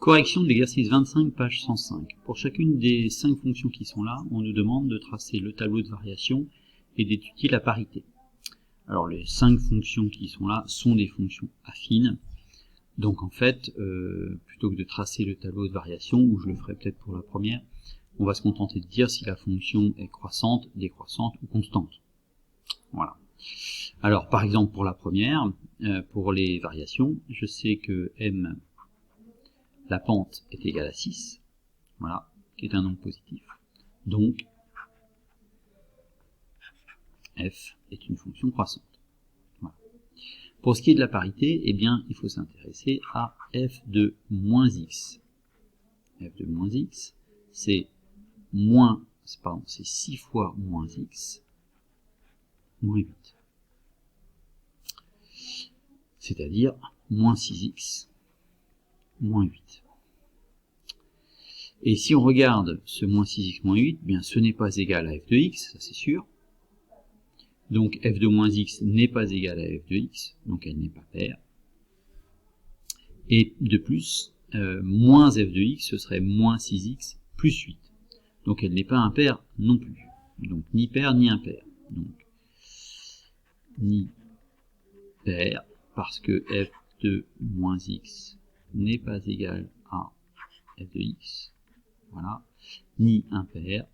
Correction de l'exercice 25, page 105. Pour chacune des 5 fonctions qui sont là, on nous demande de tracer le tableau de variation et d'étudier la parité. Alors les 5 fonctions qui sont là sont des fonctions affines. Donc en fait, plutôt que de tracer le tableau de variation, ou je le ferai peut-être pour la première, on va se contenter de dire si la fonction est croissante, décroissante ou constante. Voilà. Alors par exemple pour la première, pour les variations, je sais que m, la pente est égale à 6, voilà, qui est un nombre positif. Donc f est une fonction croissante. Voilà. Pour ce qui est de la parité, eh bien, il faut s'intéresser à f de moins x. f de moins x, c'est 6 fois moins x, moins 8. C'est-à-dire moins 6x, moins 8. Et si on regarde ce moins 6x moins 8, bien ce n'est pas égal à f de x, ça c'est sûr. Donc f de moins x n'est pas égal à f de x, donc elle n'est pas paire. Et de plus, moins f de x, ce serait moins 6x plus 8. Donc elle n'est pas impaire non plus. Donc ni paire ni impaire. Donc ni paire, parce que f de moins x n'est pas égal à f de x. Voilà. Ni impair,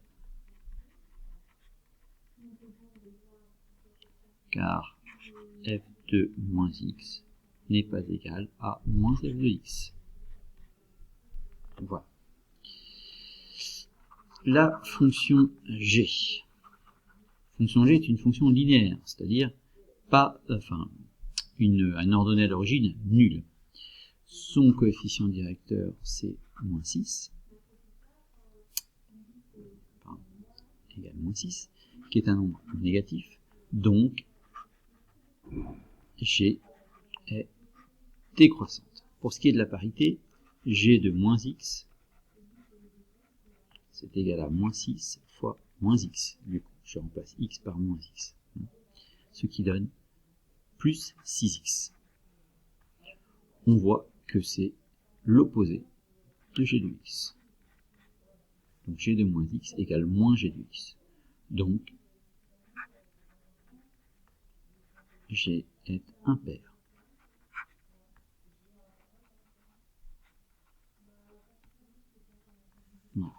car f de moins x n'est pas égal à moins f de x. Voilà. La fonction g. Fonction g est une fonction linéaire, c'est-à-dire un ordonnée d'origine nulle. Son coefficient directeur c'est moins 6, égale moins 6, qui est un nombre négatif, donc g est décroissante. Pour ce qui est de la parité, g de moins x, c'est égal à moins 6 fois moins x. Du coup, je remplace x par moins x, ce qui donne plus 6x. On voit que c'est l'opposé de g de x. Donc g de moins x égale moins g de x. Donc g est impair. Voilà.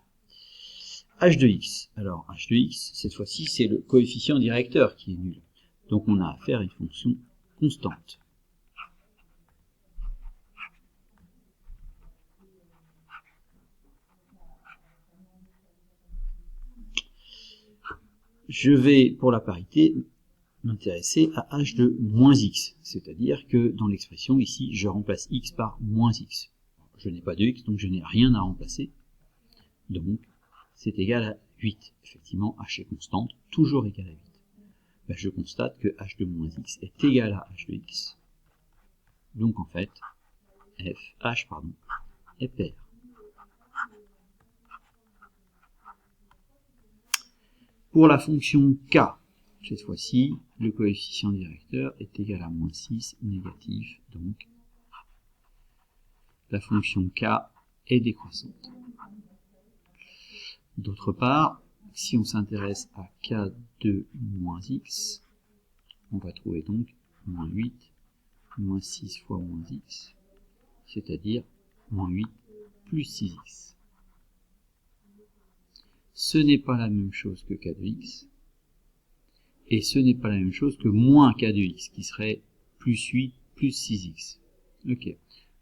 h de x. Alors h de x, cette fois-ci, c'est le coefficient directeur qui est nul. Donc on a affaire à une fonction constante. Je vais, pour la parité, m'intéresser à h de moins x, c'est-à-dire que dans l'expression ici, je remplace x par moins x. Je n'ai pas de x, donc je n'ai rien à remplacer. Donc, c'est égal à 8. Effectivement, h est constante, toujours égal à 8. Ben, je constate que h de moins x est égal à h de x. Donc en fait, h est pair. Pour la fonction k, cette fois-ci, le coefficient directeur est égal à moins 6, négatif, donc la fonction k est décroissante. D'autre part, si on s'intéresse à k de moins x, on va trouver donc moins 8, moins 6 fois moins x, c'est-à-dire moins 8 plus 6x. Ce n'est pas la même chose que k de x, et ce n'est pas la même chose que moins k de x, qui serait plus 8 plus 6x. Ok,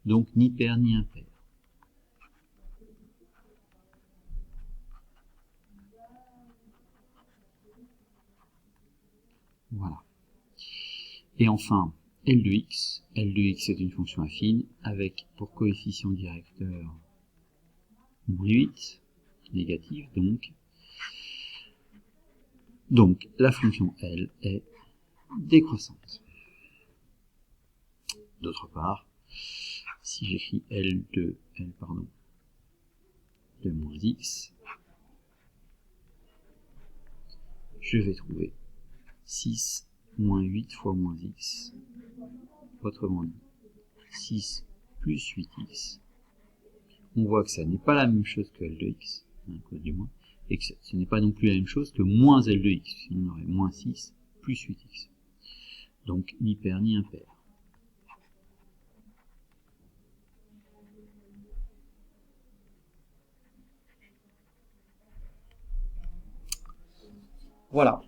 donc ni pair ni impair. Voilà. Et enfin, L de x. L de x est une fonction affine, avec pour coefficient directeur moins 8, négatif donc. Donc la fonction L est décroissante. D'autre part, si j'écris L de moins x, je vais trouver 6 moins 8 fois moins x, autrement dit 6 plus 8x, on voit que ça n'est pas la même chose que L de x, à cause du moins, et que ce n'est pas non plus la même chose que moins L de x, sinon on aurait moins 6 plus 8x. Donc ni pair ni impair. Voilà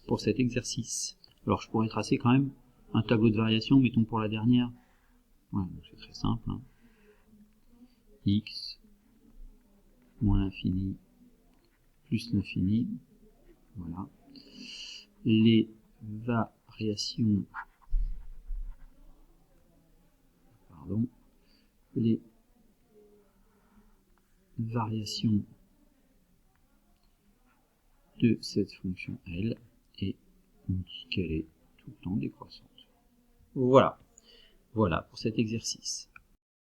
pour cet exercice. Alors je pourrais tracer quand même un tableau de variation, mettons pour la dernière. Ouais, c'est très simple. Hein. X moins l'infini plus l'infini. Voilà. Les variations. Pardon. Les variations de cette fonction L et on dit qu'elle est tout le temps décroissante. Voilà. Voilà pour cet exercice.